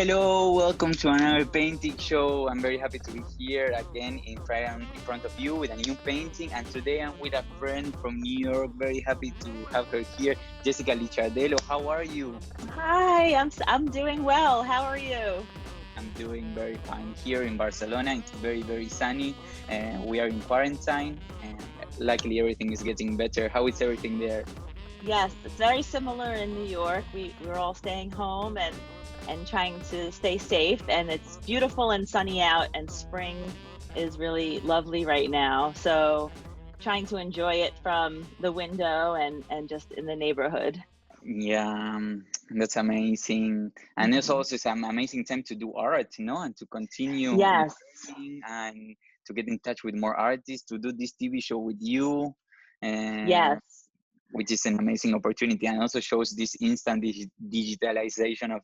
Hello, welcome to another painting show. I'm very happy to be here again in front of you with a new painting. And today I'm with a friend from New York. Very happy to have her here, Jessica Licciardello. How are you? Hi, I'm doing well. How are you? I'm doing very fine here in Barcelona. It's very, very sunny. We are in quarantine, and luckily everything is getting better. How is everything there? Yes, it's very similar in New York. We're all staying home and trying to stay safe, and it's beautiful and sunny out, and spring is really lovely right now. So trying to enjoy it from the window and just in the neighborhood. Yeah, that's amazing. And it's Mhm. also an amazing time to do art, and to continue Yes. learning and to get in touch with more artists, to do this TV show with you, uh, Yes. which is an amazing opportunity and also shows this instant digitalization of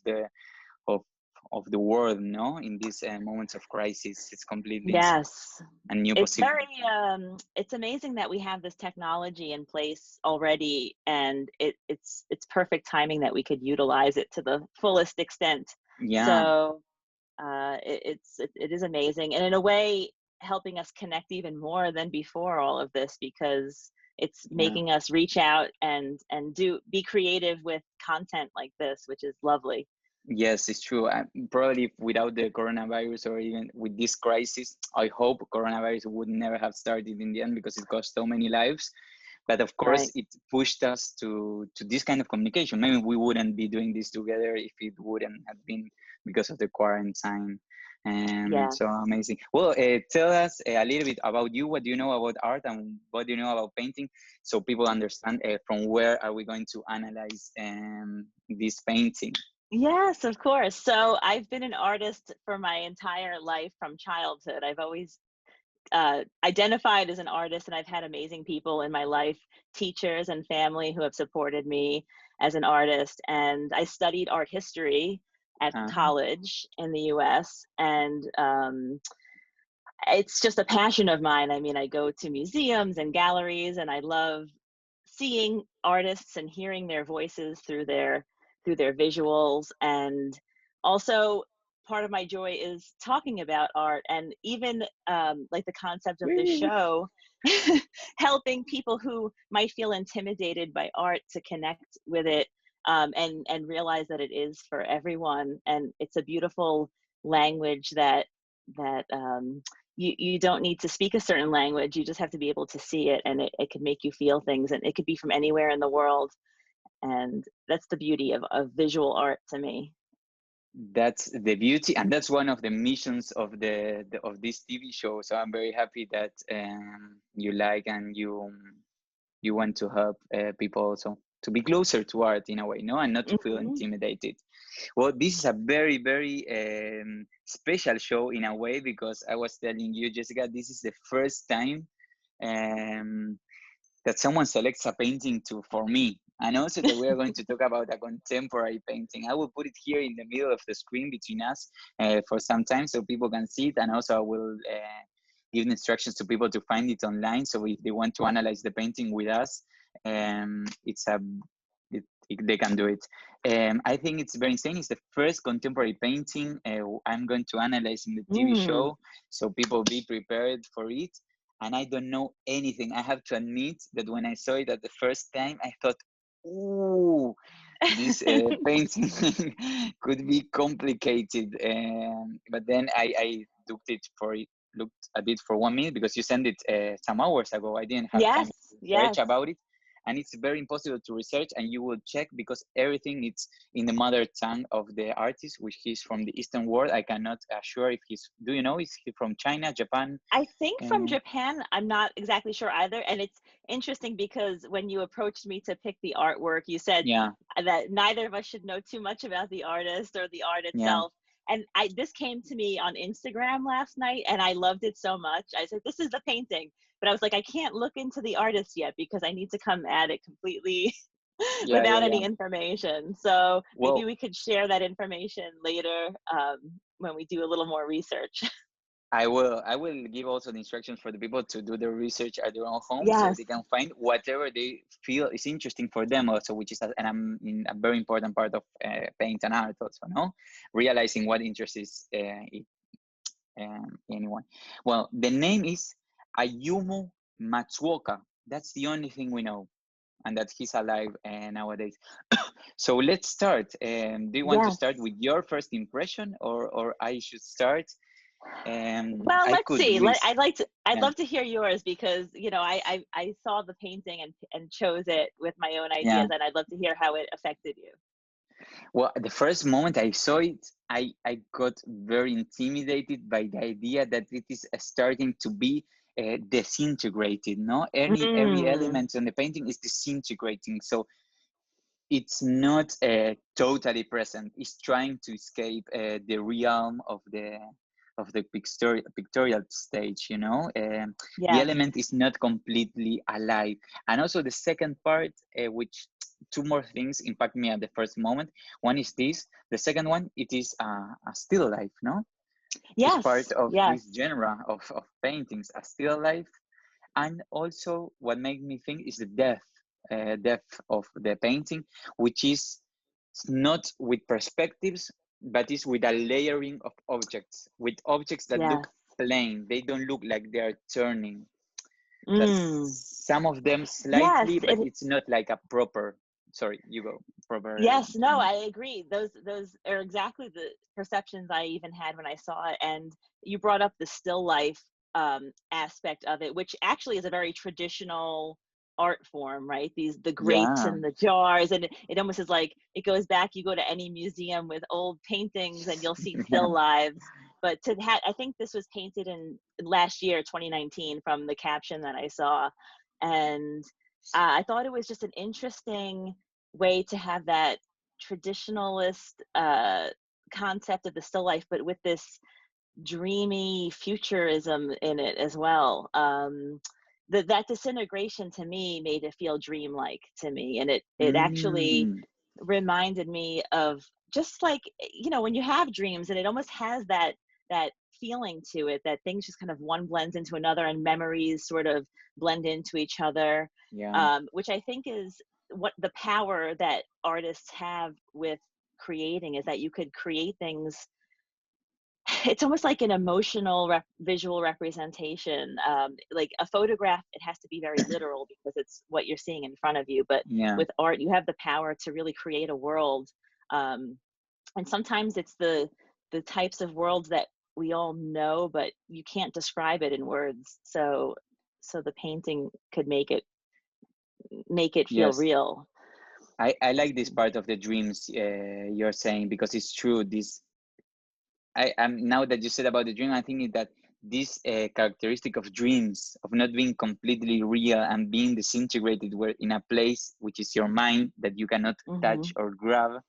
of the world, no? In these moments of crisis, it's completely Yes. a new It's possibility. very it's amazing that we have this technology in place already, and it's perfect timing that we could utilize it to the fullest extent. Yeah, So it is amazing, and in a way helping us connect even more than before all of this, because it's yeah. making us reach out and do be creative with content like this, which is lovely. Yes, it's true. Probably without the coronavirus or even with this crisis, I hope coronavirus would never have started in the end because it cost so many lives. But of course, Right. it pushed us to this kind of communication. Maybe we wouldn't be doing this together if it wouldn't have been because of the quarantine. And Yes. so amazing. Well, tell us a little bit about you. What do you know about art and what do you know about painting, so people understand from where are we going to analyze this painting. Yes, of course. So I've been an artist for my entire life from childhood. I've always identified as an artist, and I've had amazing people in my life, teachers and family who have supported me as an artist. And I studied art history at Uh, college in the US, and it's just a passion of mine. I mean, I go to museums and galleries, and I love seeing artists and hearing their voices through their visuals. And also part of my joy is talking about art, and even like the concept of this Woo. show helping people who might feel intimidated by art to connect with it, and realize that it is for everyone, and it's a beautiful language that you don't need to speak a certain language. You just have to be able to see it, and it can make you feel things, and it could be from anywhere in the world. And that's the beauty of visual art to me. That's the beauty, and that's one of the missions of the of this TV show. So I'm very happy that you like and you want to help people also to be closer to art in a way, no, and not to feel Mhm. intimidated. Well, this is a very, very special show in a way because I was telling you, Jessica, this is the first time um, that someone selects a painting to for me. And also that we are going to talk about a contemporary painting. I will put it here in the middle of the screen between us for some time so people can see it. And also I will give instructions to people to find it online. So if they want to analyze the painting with us, it's a they can do it. I think it's very insane. It's the first contemporary painting I'm going to analyze in the TV Mm. show. So people be prepared for it, and I don't know anything. I have to admit that when I saw it at the first time, I thought, "Ooh, this painting could be complicated." But then I looked at it for 1 minute because you sent it some hours ago. I didn't have time Yes, to research yes. about it, and it's very impossible to research. And you will check because everything is in the mother tongue of the artist, which he's from the Eastern world. I cannot assure if he's. Do you know? Is he from China, Japan? I think from Uh, Japan. I'm not exactly sure either. And it's interesting because when you approached me to pick the artwork, you said yeah, that neither of us should know too much about the artist or the art yeah. itself. And this came to me on Instagram last night, and I loved it so much. I said, "This is the painting," but I was like, "I can't look into the artist yet because I need to come at it completely Yeah, yeah, without yeah. any information." So maybe Well, we could share that information later, when we do a little more research. I will give also the instructions for the people to do their research at their own home, so Yes. they can find whatever they feel is interesting for them also, which is and I'm in a very important part of paint and art also, no, realizing what interests anyone. Well, the name is Ayumu Matsuoka. That's the only thing we know, and that he's alive nowadays. So let's start. Do you want to Yes. start with your first impression, or I should start? Well, I let's could see. list. I'd Yeah, love to hear yours because, I saw the painting and chose it with my own yeah. ideas, and I'd love to hear how it affected you. Well, the first moment I saw it, I got very intimidated by the idea that it is starting to be disintegrated. No, every Mm, element on the painting is disintegrating. So it's not totally present. It's trying to escape the realm of the pictorial stage. The yes. element is not completely alive. And also the second part, which two more things impact me at the first moment. One is this. The second one, it is a still life. No, it's part Yes. of Yes. this genre of paintings, a still life. And also what made me think is the depth of the painting, which is not with perspectives, but is with a layering of objects, with objects that Yes. look plain. They don't look like they are turning. That Mm. some of them Yes. slightly, but it's not like a proper. Sorry, you go proper. Yes, no, I agree. Those are exactly the perceptions I even had when I saw it. And you brought up the still life aspect of it, which actually is a very traditional art form, right? The grapes Yeah, and the jars, and it almost is like it goes back. You go to any museum with old paintings, and you'll see yeah, still lives. But I think this was painted in last year, 2019, from the caption that I saw, and I thought it was just an interesting way to have that traditionalist concept of the still life, but with this dreamy futurism in it as well. That disintegration to me made it feel dreamlike to me, and it actually mm, reminded me of just like when you have dreams, and it almost has that feeling to it that things just kind of one blends into another, and memories sort of blend into each other, yeah, which I think is what the power that artists have with creating, is that you could create things. It's almost like an emotional visual representation. Like a photograph, it has to be very literal because it's what you're seeing in front of you. But yeah. with art, you have the power to really create a world. Um, and sometimes it's the types of worlds that we all know, but you can't describe it in words. So the painting could make it feel Yes. real. I like this part of the dreams you're saying, because it's true. This I am now that you said about the dream, I think that this characteristic of dreams, of not being completely real and being disintegrated, where in a place which is your mind that you cannot touch Hmm. or grab,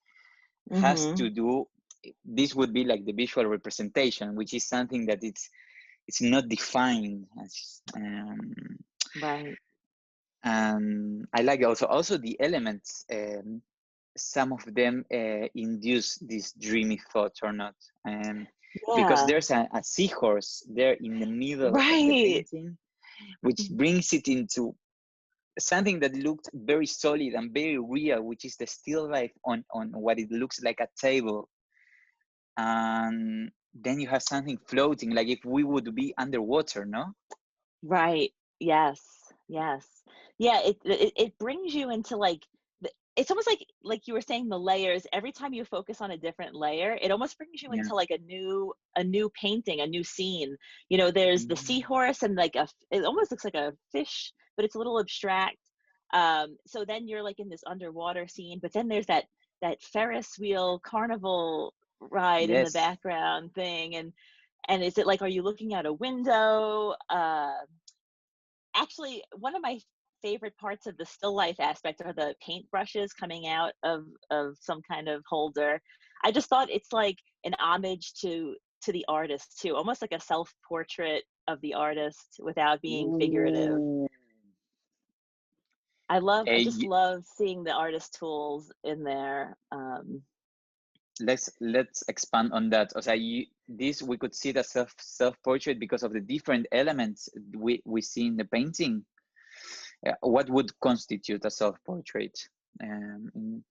has Hmm. to do. This would be like the visual representation, which is something that it's not defined. Right. I like also the elements. Some of them induce this dreamy thoughts or not. Because Yeah. there's a seahorse there in the middle of the Right. painting, which brings it into something that looked very solid and very real, which is the still life on what it looks like a table. And then you have something floating, like if we would be underwater, no? Right. Yes. Yes. Yeah, it brings you into like it's almost like you were saying, the layers. Every time you focus on a different layer, it almost brings you Yeah. into like a new painting, a new scene. There's the Mm. seahorse, and like it almost looks like a fish, but it's a little abstract. So then you're like in this underwater scene, but then there's that Ferris wheel carnival ride in the Yes. background thing, and is it like, are you looking out a window? Actually, one of my favorite parts of the still life aspect are the paintbrushes coming out of some kind of holder. I just thought it's like an homage to the artist too, almost like a self portrait of the artist without being figurative. Ooh. I just Eh, love seeing the artist tools in there. let's expand on that. O sea, this we could see the self-portrait because of the different elements we see in the painting. What would constitute a self-portrait in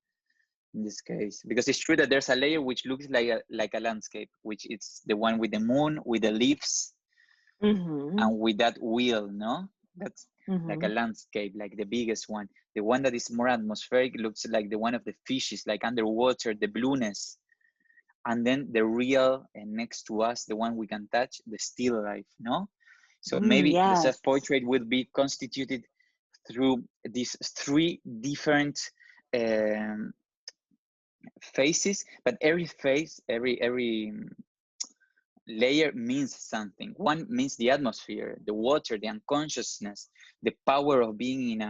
this case? Because it's true that there's a layer which looks like a landscape, which it's the one with the moon, with the leaves, and with that wheel, no? That's like a landscape, like the biggest one. The one that is more atmospheric looks like the one of the fishes, like underwater, the blueness. And then the real, and next to us, the one we can touch, the still life, no? So maybe the Yes. self-portrait will be constituted through these three different faces, but every face, every layer means something. One means the atmosphere, the water, the unconsciousness, the power of being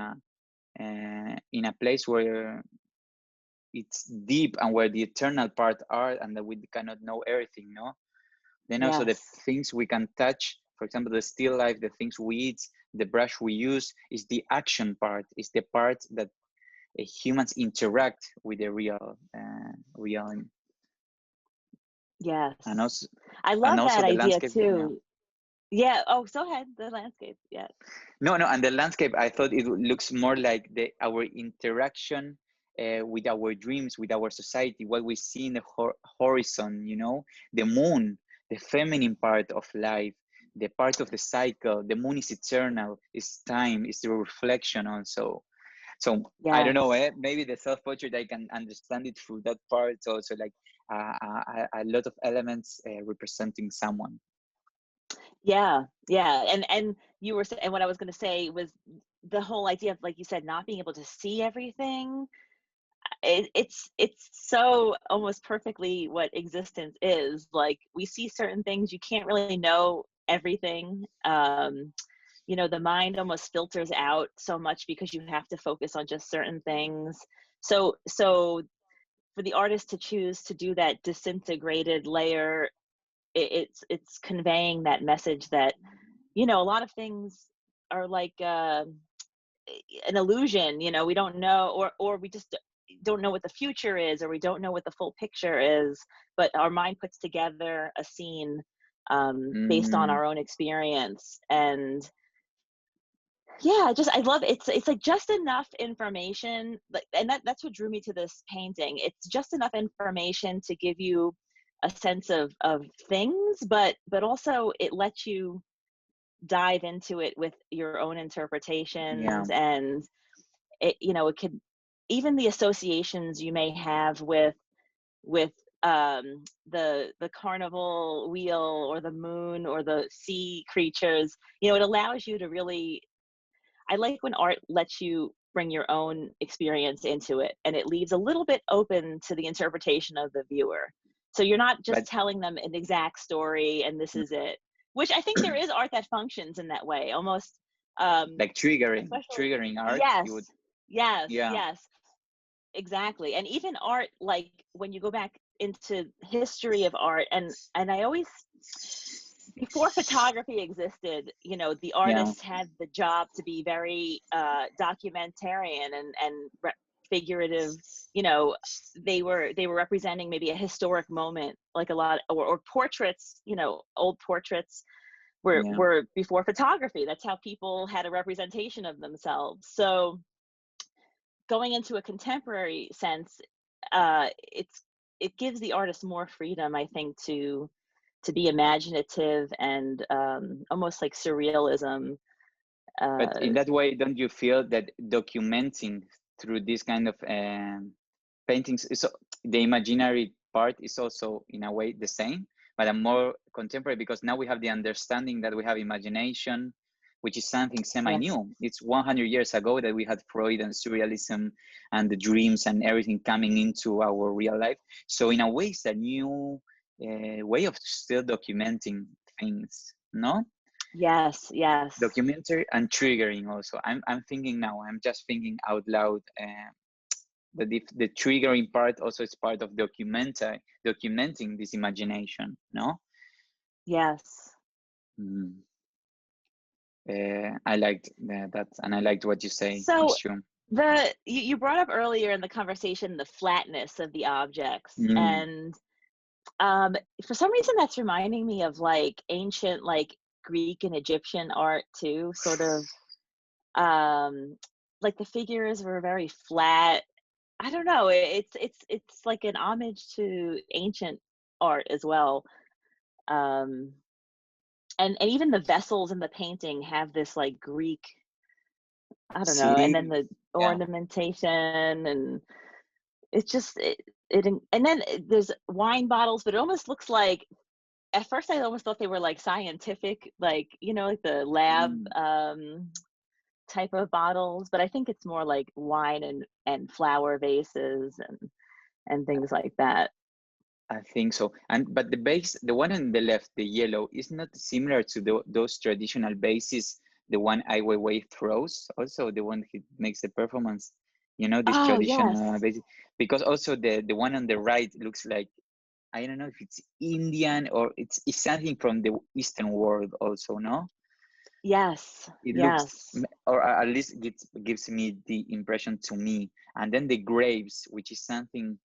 in a place where it's deep and where the eternal part are, and that we cannot know everything, no? Then also the things we can touch, for example, the still life, the things we eat, the brush we use, is the action part, is the part that humans interact with the real reality. Yes. And also, I love that the idea landscape, too. Yeah. Oh, go ahead. The landscape. Yeah. No, and the landscape, I thought it looks more like our interaction with our dreams, with our society, what we see in the horizon, you know, the moon, the feminine part of life, the part of the cycle. The moon is eternal, it's time, it's the reflection also. So I don't know, maybe the self-portrait, I can understand it through that part also, like a lot of elements representing someone. Yeah, and you were saying, and what I was going to say was the whole idea of, like you said, not being able to see everything. It's so almost perfectly what existence is. Like, we see certain things, you can't really know everything. You know, the mind almost filters out so much because you have to focus on just certain things. So for the artist to choose to do that disintegrated layer, it's conveying that message that, you know, a lot of things are like an illusion. You know, we don't know, or we just don't know what the future is, or we don't know what the full picture is, but our mind puts together a scene based on our own experience. And yeah, I love it. It's like just enough information, like, and that's what drew me to this painting. It's just enough information to give you a sense of things, but also it lets you dive into it with your own interpretations. And it, you know, it could, even the associations you may have with the carnival wheel, or the moon, or the sea creatures. You know, it allows you to really, I like when art lets you bring your own experience into it, and it leaves a little bit open to the interpretation of the viewer. So you're not just telling them an exact story and this is it, which I think there is art that functions in that way, almost like triggering art. Yes, exactly. And even art, like when you go back into history of art, and I always, before photography existed, you know, the artists had the job to be very documentarian and figurative. You know, they were representing maybe a historic moment, like a lot, or portraits. You know, old portraits were before photography. That's how people had a representation of themselves. So going into a contemporary sense, it gives the artist more freedom, I think, to be imaginative and almost like surrealism. But in that way, don't you feel that documenting through this kind of paintings is the imaginary part is also in a way the same, but a more contemporary, because now we have the understanding that we have imagination, which is something semi-new. It's 100 years ago that we had Freud and surrealism and the dreams and everything coming into our real life. So in a way, it's a new way of still documenting things, no? Yes. Documentary and triggering also. I'm thinking now, I'm just thinking out loud that if the triggering part also is part of documenting this imagination, no? Yes. I liked that, and I liked what you say. So it's true. You brought up earlier in the conversation the flatness of the objects, Mm. and for some reason that's reminding me of like ancient like Greek and Egyptian art too, sort of like the figures were very flat. I don't know. It's like an homage to ancient art as well. Um, and even the vessels in the painting have this like Greek, I don't know, and then See, the yeah. ornamentation, and it's just and then there's wine bottles, but it almost looks like, at first I almost thought they were like scientific, like, you know, like the lab Mm. type of bottles, but I think it's more like wine and flower vases and things like that. I think so. And but the base, the one on the left, the yellow, is not similar to those traditional bases. The one Ai Weiwei throws, also the one he makes the performance. You know, this Oh, traditional yes. base, because also the one on the right looks like, I don't know if it's Indian or it's something from the Eastern world also, no? Yes. It looks, Yes. or at least gives me the impression to me. And then the grapes, which is something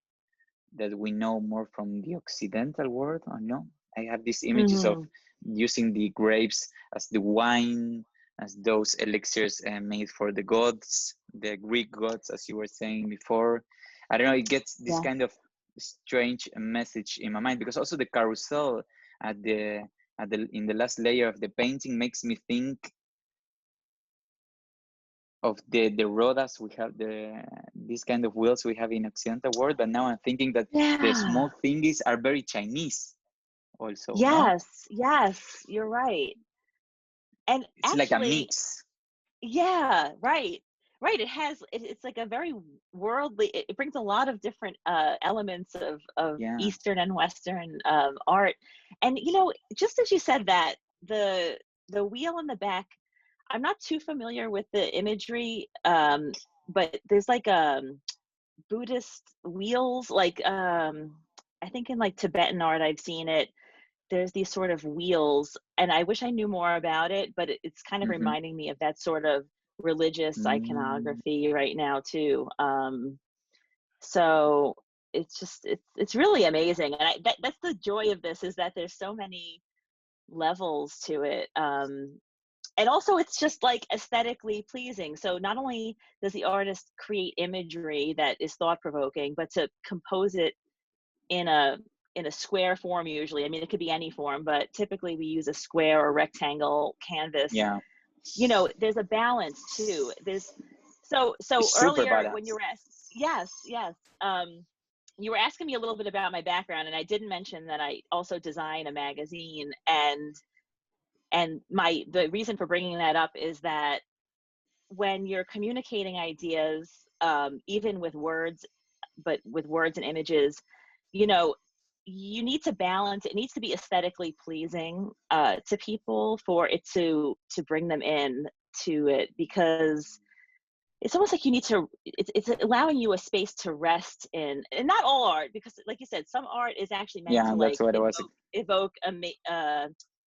that we know more from the Occidental world, or no? I have these images of Hmm. using the grapes as the wine, as those elixirs made for the gods, the Greek gods, as you were saying before. I don't know, it gets this Yes. kind of strange message in my mind, because also the carousel at the in the last layer of the painting makes me think of the rodas we have, the these kind of wheels we have in Occidental world. But now I'm thinking that the Yeah. small thingies are very Chinese also, no? Yes. Yes. You're right. And It's like a actually, mix. yeah, right. Right. It's like a very worldly, it brings a lot of different elements of Yeah. Eastern and Western art. And you know, just as you said that, the wheel in the back, I'm not too familiar with the imagery, but there's like Buddhist wheels, like I think in like Tibetan art I've seen it. There's these sort of wheels, and I wish I knew more about it, but it's kind of Mm-hmm. reminding me of that sort of religious Mm. iconography right now too. So it's just it's really amazing, and that's the joy of this, is that there's so many levels to it. And also it's just like aesthetically pleasing. So not only does the artist create imagery that is thought provoking, but to compose it in a square form usually. I mean, it could be any form, but typically we use a square or rectangle canvas. Yeah. You know, there's a balance too. There's so It's super earlier when you balanced. were asked, yes, yes. You were asking me a little bit about my background, and I didn't mention that I also design a magazine, and my the reason for bringing that up is that when you're communicating ideas, even with words, but with words and images, you know, you need to balance. It needs to be aesthetically pleasing to people for it to bring them in to it, because it's almost like you need to. It's allowing you a space to rest in, and not all art, because, like you said, some art is actually meant Yeah, to that's like what I was. evoke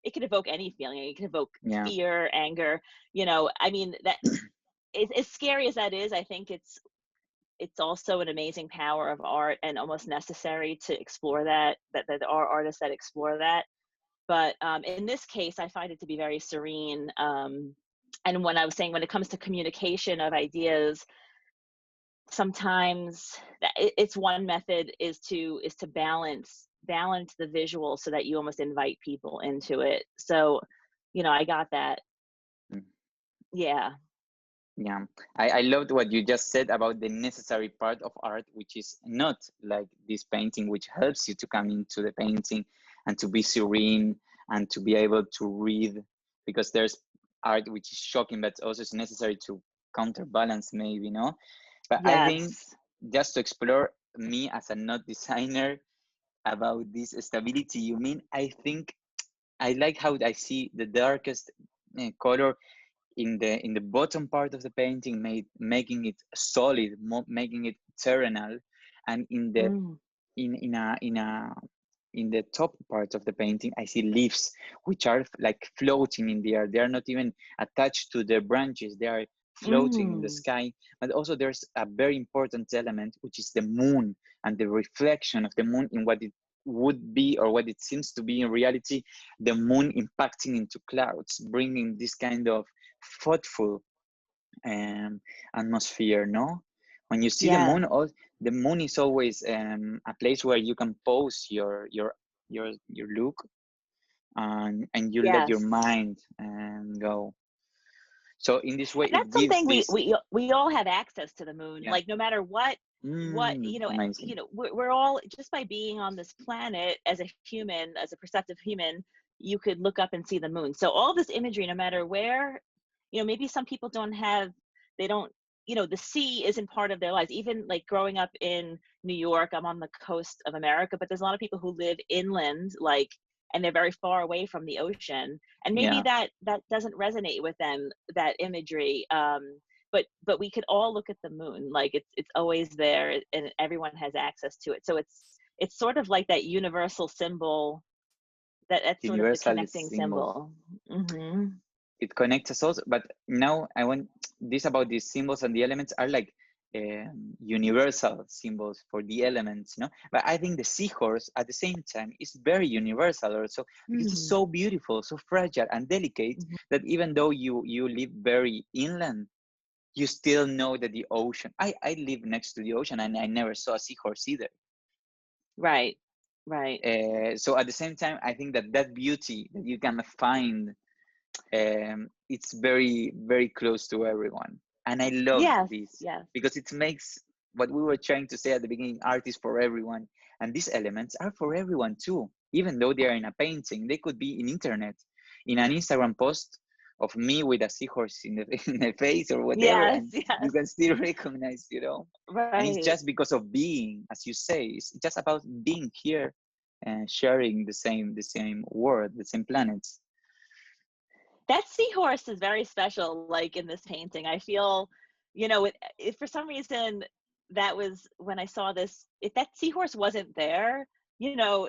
it can evoke any feeling. It can evoke Yeah. fear, anger. You know, I mean that as scary as that is, I think it's also an amazing power of art, and almost necessary to explore that there are artists that explore that. But in this case, I find it to be very serene. And when I was saying, when it comes to communication of ideas, sometimes it's one method is to balance the visual so that you almost invite people into it. So, you know, I got that. Mm. Yeah. Yeah, I loved what you just said about the necessary part of art, which is not like this painting, which helps you to come into the painting and to be serene and to be able to read, because there's art which is shocking, but also is necessary to counterbalance, maybe, no? But I think, Yes. just to explore me as a not designer about this stability you mean, I think I like how I see the darkest color in the bottom part of the painting, making it solid, making it terrenal, and in the Mm. in the top part of the painting, I see leaves which are like floating in the air. They are not even attached to the branches. They are floating in the Mm. sky. But also there's a very important element, which is the moon, and the reflection of the moon in what it would be, or what it seems to be in reality, the moon impacting into clouds, bringing this kind of thoughtful atmosphere, no? When you see the Yeah. moon, the moon is always a place where you can pose your look, and you let your Yes. mind go. So in this way, And it that's gives something this. we all have access to the moon. Yeah. Like no matter what Amazing. we're all, just by being on this planet as a human, as a perceptive human, you could look up and see the moon. So all this imagery, no matter where, maybe some people don't have, they don't, the sea isn't part of their lives. Even like growing up in New York, I'm on the coast of America, but there's a lot of people who live inland, like, and they're very far away from the ocean, and maybe Yeah. that doesn't resonate with them, that imagery. But we could all look at the moon, like it's always there, and everyone has access to it. So it's sort of like that universal symbol, that's sort of the Universal connecting symbol. symbol. Hmm. It connects us also, but now I want this about these symbols, and the elements are like universal symbols for the elements, but I think the seahorse at the same time is very universal also, because it's Hmm. so beautiful, so fragile and delicate, that even though you live very inland, you still know that the ocean, I live next to the ocean, and I never saw a seahorse either. Right. Right. So at the same time, I think that beauty that you can find, it's very, very close to everyone. And I love Yes. this, Yes. because it makes what we were trying to say at the beginning, art is for everyone. And these elements are for everyone too. Even though they are in a painting, they could be in internet, in an Instagram post of me with a seahorse in the, in the face or whatever, Yes. and you Yes. can still recognize. And it's Right. just because of being, as you say, it's just about being here and sharing the same world, the same planets. That seahorse is very special, like in this painting. I feel, if for some reason, that was when I saw this, if that seahorse wasn't there, you know,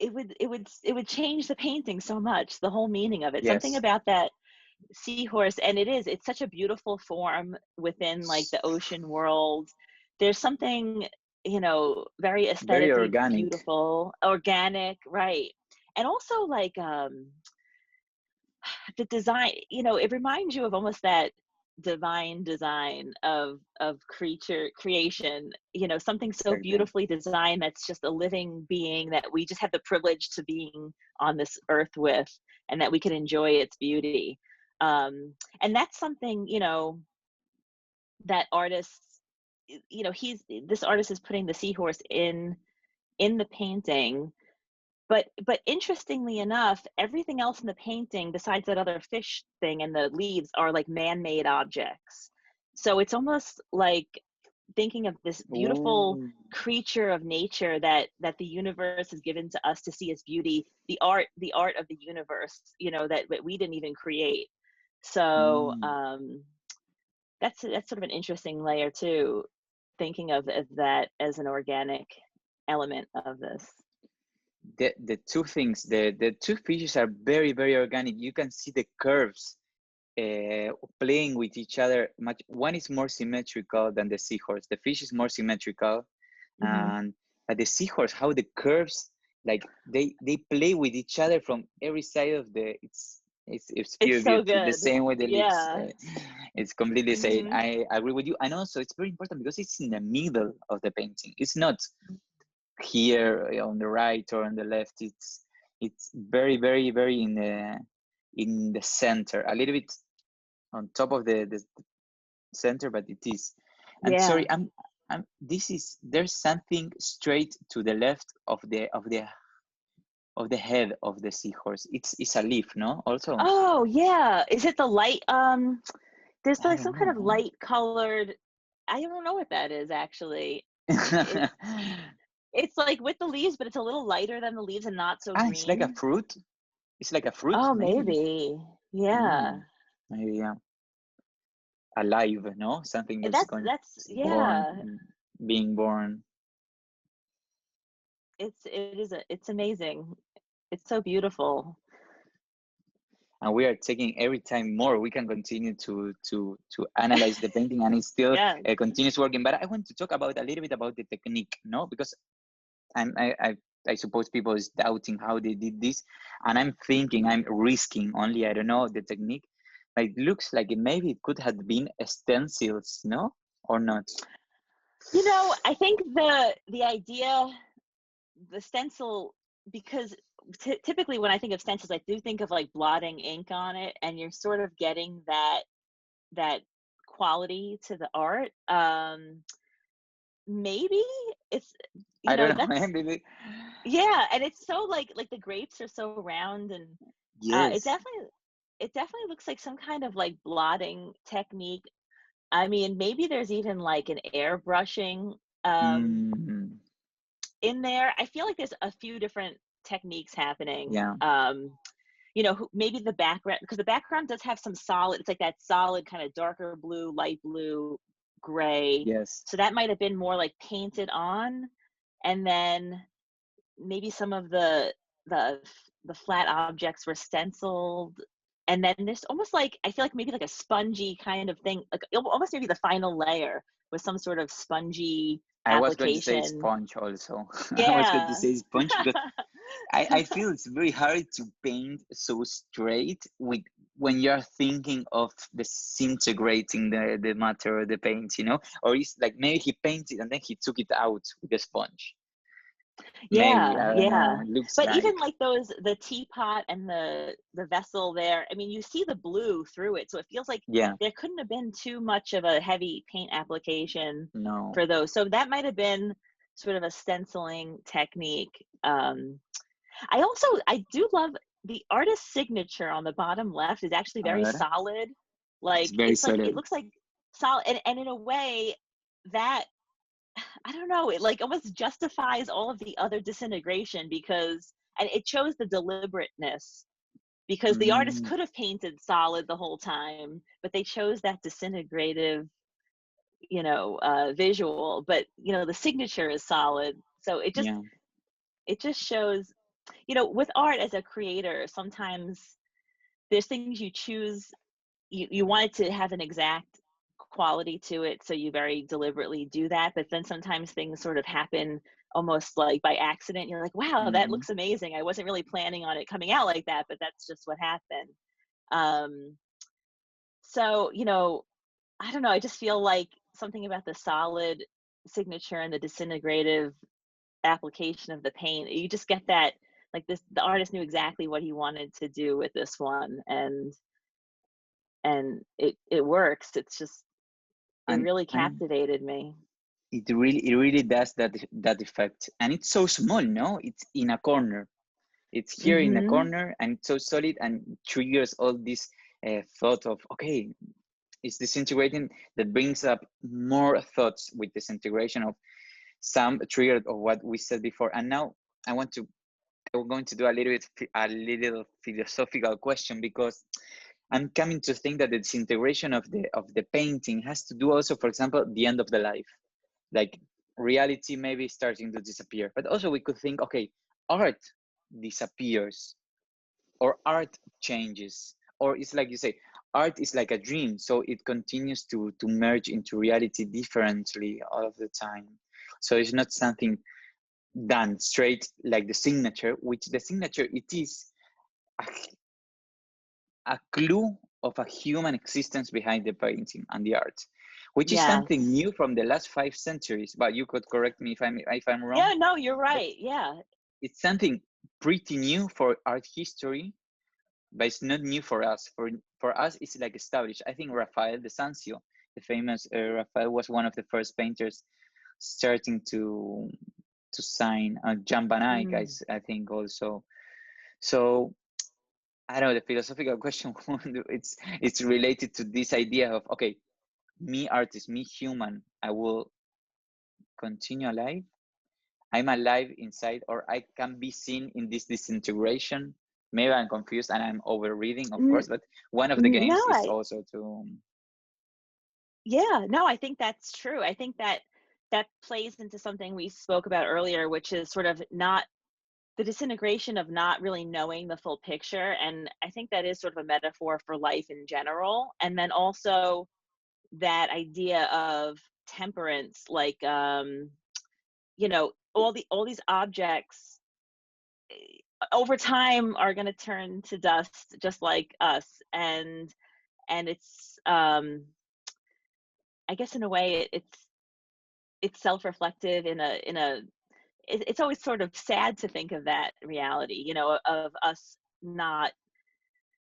it would change the painting so much, the whole meaning of it. Something Yes. about that seahorse, and it's such a beautiful form within like the ocean world. There's something, very Very aesthetically organic. beautiful, organic, right? And also like the design, it reminds you of almost that divine design of creature creation, something so Exactly. beautifully designed, that's just a living being that we just have the privilege to being on this earth with, and that we can enjoy its beauty. And that's something, that artists, he's this artist is putting the seahorse in the painting. But interestingly enough, everything else in the painting besides that other fish thing and the leaves are like man-made objects. So it's almost like thinking of this beautiful Ooh. creature of nature that the universe has given to us to see as beauty, the art of the universe, that we didn't even create. So Mm. that's sort of an interesting layer too, thinking of that as an organic element of this. The two things, the two fishes are very, very organic. You can see the curves playing with each other. Much one is more symmetrical than the seahorse. The fish is more symmetrical, Hmm. and but the seahorse, how the curves, like they play with each other from every side of the. It's It's pure so beauty. The good. same with the lips. Yeah. It's completely same. Hmm. I agree with you, and also it's very important because it's in the middle of the painting. It's not here on the right or on the left. It's very, very, very in the center, a little bit on top of the center, but it is. And Yeah. sorry, I'm this is there's something straight to the left of the head of the seahorse. It's a leaf, no? Also, Oh, yeah. Is it the light? There's I like don't some kind know, of no? light colored. I don't know what that is actually. It's it's like with the leaves, but it's a little lighter than the leaves and not so It's like a green. fruit. It's like a fruit, Oh, maybe. maybe. Yeah. Mm, maybe, yeah. Alive, no? Something that's That's going, that's born, yeah. being born. It's amazing. It's so beautiful. and we are taking every time more. We can continue to analyze the painting, and it still Yeah. continues working. But I want to talk about a little bit about the technique, no? Because I suppose people is doubting how they did this, and I'm thinking I'm risking only. I don't know the technique. It looks like maybe it could have been stencils, no, or not? You know, I think the idea, the stencil, because typically when I think of stencils, I do think of like blotting ink on it, and you're sort of getting that quality to the art. Maybe it's, I don't know. that's, Maybe. yeah, and it's so like the grapes are so round, and it Yes. definitely looks like some kind of like blotting technique. I mean, maybe there's even like an airbrushing Mm, in there. I feel like there's a few different techniques happening. yeah. Maybe the background, because the background does have some solid, it's like that solid kind of darker blue, light blue, gray. Yes. So that might have been more like painted on, and then maybe some of the flat objects were stenciled, and then there's almost like, I feel like maybe like a spongy kind of thing, like almost maybe the final layer was some sort of spongy I was going to say application. sponge also. I was going to Yeah. say sponge because I feel it's very hard to paint so straight with when you're thinking of disintegrating the matter or the paint, or it's like maybe he painted and then he took it out with a sponge. Maybe, Yeah, I don't know. yeah. It looks But even like, like the teapot and the vessel there, I mean, you see the blue through it, so it feels like yeah, there couldn't have been too much of a heavy paint application no. for those. So that might have been sort of a stenciling technique. I do love the artist's signature on the bottom left is actually A very ver, solid. it's Like very it's like it solid. looks like solid, and in a way that, I don't know, it like almost justifies all of the other disintegration, because, and it shows the deliberateness, because the artist Mm, could have painted solid the whole time, but they chose that disintegrative, visual, but the signature is solid. So yeah, it just shows, with art as a creator, sometimes there's things you choose, you want it to have an exact quality to it, so you very deliberately do that, but then sometimes things sort of happen almost like by accident. You're like, wow, that hmm, looks amazing, I wasn't really planning on it coming out like that, but that's just what happened. So I don't know, I just feel like something about the solid signature and the disintegrative application of the paint, you just get that, like, the artist knew exactly what he wanted to do with this one, and it works. It's just, it and really and captivated me. it really does that effect, and it's so small, no? It's in a corner. It's here in the Mhm. corner, and it's so solid, and triggers all this thought of, okay, it's disintegrating. That brings up more thoughts with disintegration of some triggered of what we said before. And now I want to I'm going to do a little philosophical question, because I'm coming to think that the disintegration of the painting has to do also, for example, the end of the life, like reality maybe starting to disappear. But also we could think, okay, art disappears, or art changes, or it's like you say, art is like a dream, so it continues to merge into reality differently all of the time. So it's not something done straight like the signature, which the signature, it is a, a clue of a human existence behind the painting and the art, which is something Yes. new from the last 5 centuries. But you could correct me if I'm wrong. Yeah, no, you're But right. Yeah. it's something pretty new for art history, but it's not new for us. For us, it's like established. I think Rafael de Sanzio, the famous Rafael, was one of the first painters starting to sign. Jan van Eyck, Mm. I think also. So I don't know, the philosophical question. It's related to this idea of, okay, me artist, me human, I will continue alive. I'm alive inside, or I can be seen in this disintegration. Maybe I'm confused and I'm over reading, of N- course, but one of the no, games is also to, yeah, no, I think that's true. I think that plays into something we spoke about earlier, which is sort of not the disintegration of not really knowing the full picture. And I think that is sort of a metaphor for life in general. And then also that idea of temperance, like, you know, all these objects over time are going to turn to dust just like us. And it's, I guess in a way it's self-reflective it's always sort of sad to think of that reality, you know, of us not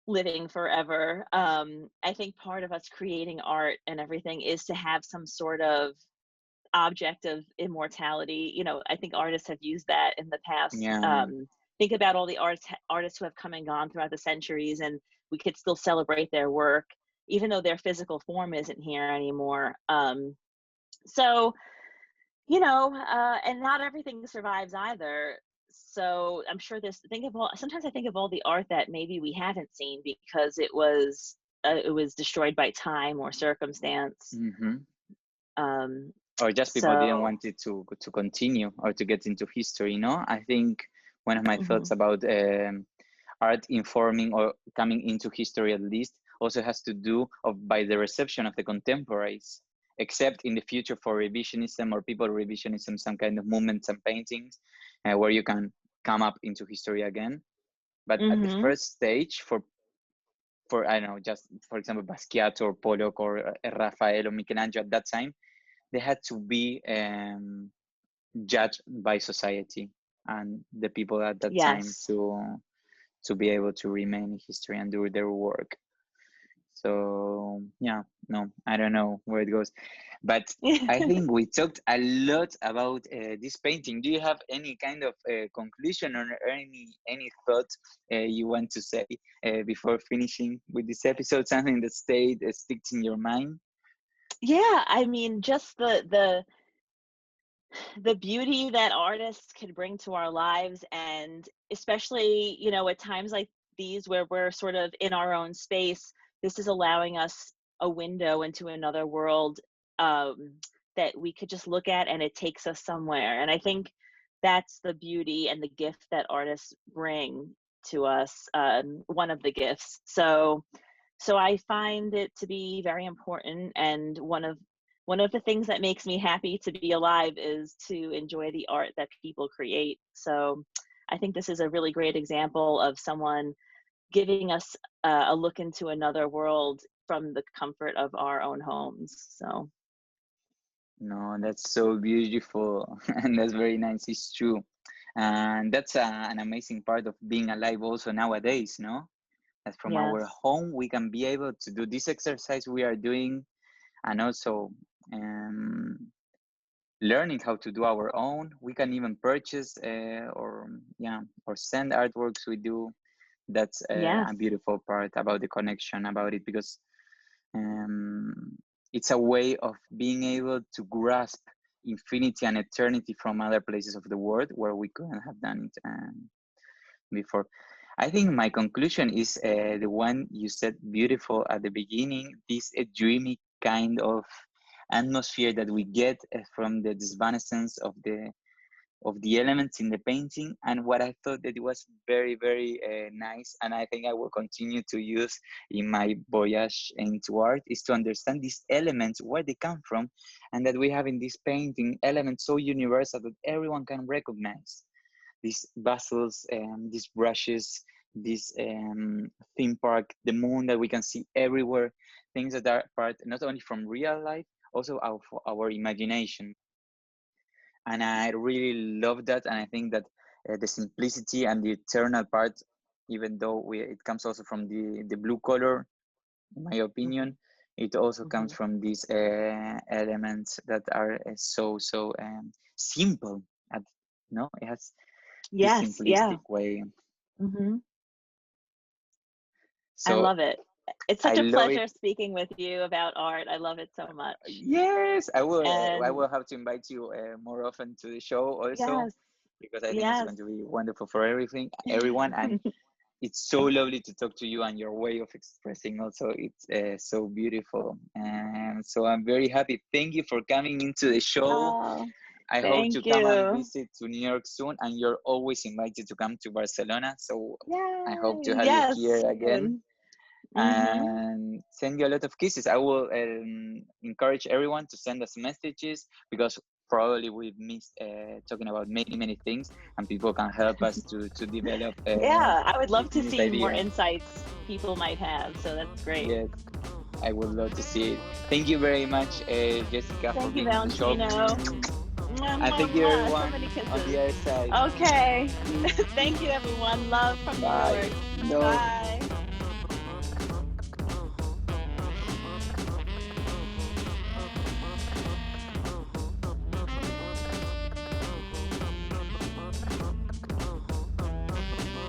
living forever. I think part of us creating art and everything is to have some sort of object of immortality. You know, I think artists have used that in the past. Yeah, Think about all the artists who have come and gone throughout the centuries, and we could still celebrate their work, even though their physical form isn't here anymore. So, you know, and not everything survives either. So I'm sure sometimes I think of all the art that maybe we haven't seen because it was destroyed by time or circumstance. mm-hmm. Um, Or just people didn't so, want it to continue or to get into history. I think one of my thoughts mhm. about art informing or coming into history at least also has to do by the reception of the contemporaries, except in the future for revisionism or people revisionism, some kind of movements and paintings where you can come up into history again. But at the Mhm. first stage, for I don't know, just for example Basquiat or Pollock or Raphael or Michelangelo, at that time they had to be judged by society and the people at that time Yes. to be able to remain in history and do their work. So yeah, no, I don't know where it goes, but I think we talked a lot about this painting. Do you have any kind of conclusion or any thought you want to say before finishing with this episode? Something that stayed sticks in your mind? Yeah, I mean, just the beauty that artists can bring to our lives, and especially, you know, at times like these where we're sort of in our own space, this is allowing us a window into another world, um, that we could just look at and it takes us somewhere. And I think that's the beauty and the gift that artists bring to us, one of the gifts. So I find it to be very important, and one of the things that makes me happy to be alive is to enjoy the art that people create. So I think this is a really great example of someone giving us a look into another world from the comfort of our own homes. So No, that's so beautiful, and that's very nice. It's true, and that's an amazing part of being alive also nowadays. No, that from our yes, home we can be able to do this exercise we are doing, and also um, learning how to do our own. We can even purchase or send artworks we do. That's yes, a beautiful part about the connection about it, because um, it's a way of being able to grasp infinity and eternity from other places of the world where we couldn't have done it before. I think my conclusion is the one you said beautiful at the beginning, this dreamy kind of atmosphere that we get from the disvanescence of the elements in the painting. And what I thought that it was very, very nice, and I think I will continue to use in my voyage into art, is to understand these elements, where they come from, and that we have in this painting elements so universal that everyone can recognize. These vessels, these brushes, this theme park, the moon that we can see everywhere, things that are part not only from real life, also our imagination. And I really love that. And I think that the simplicity and the eternal part, even though it comes also from the blue color, in my hmm opinion, it also comes hmm from these elements that are so simple. At, no, it has this yes, yeah. simplistic way. hmm I So love it. It's I such a love it. pleasure speaking with you about art. I love it so much. Yes, I will. I And will have to invite you more often to the show also, yes, because I think it's yes. going to be wonderful for everyone. And it's so lovely to talk to you, and your way of expressing also, it's so beautiful. And so I'm very happy. Thank you for coming into the show. Oh. I hope to Thank come and you. visit to New York soon, and you're always invited to come to Barcelona. So I hope to Yay. have you Yes. here again Soon. Mm-hmm. and send you a lot of kisses. I will encourage everyone to send us messages because probably we've missed talking about many things, and people can help us to develop Yeah, I would love to this see more idea. insights people might have. So that's great. Yes, I would love to see it. Thank you very much, Jessica, for Thank you, being on the show. Valentino. Mwah, And mwah, thank you, mwah. So everyone, many on the kisses. other side. Okay. Thank you, everyone. Love from New Bye. York. No. Bye.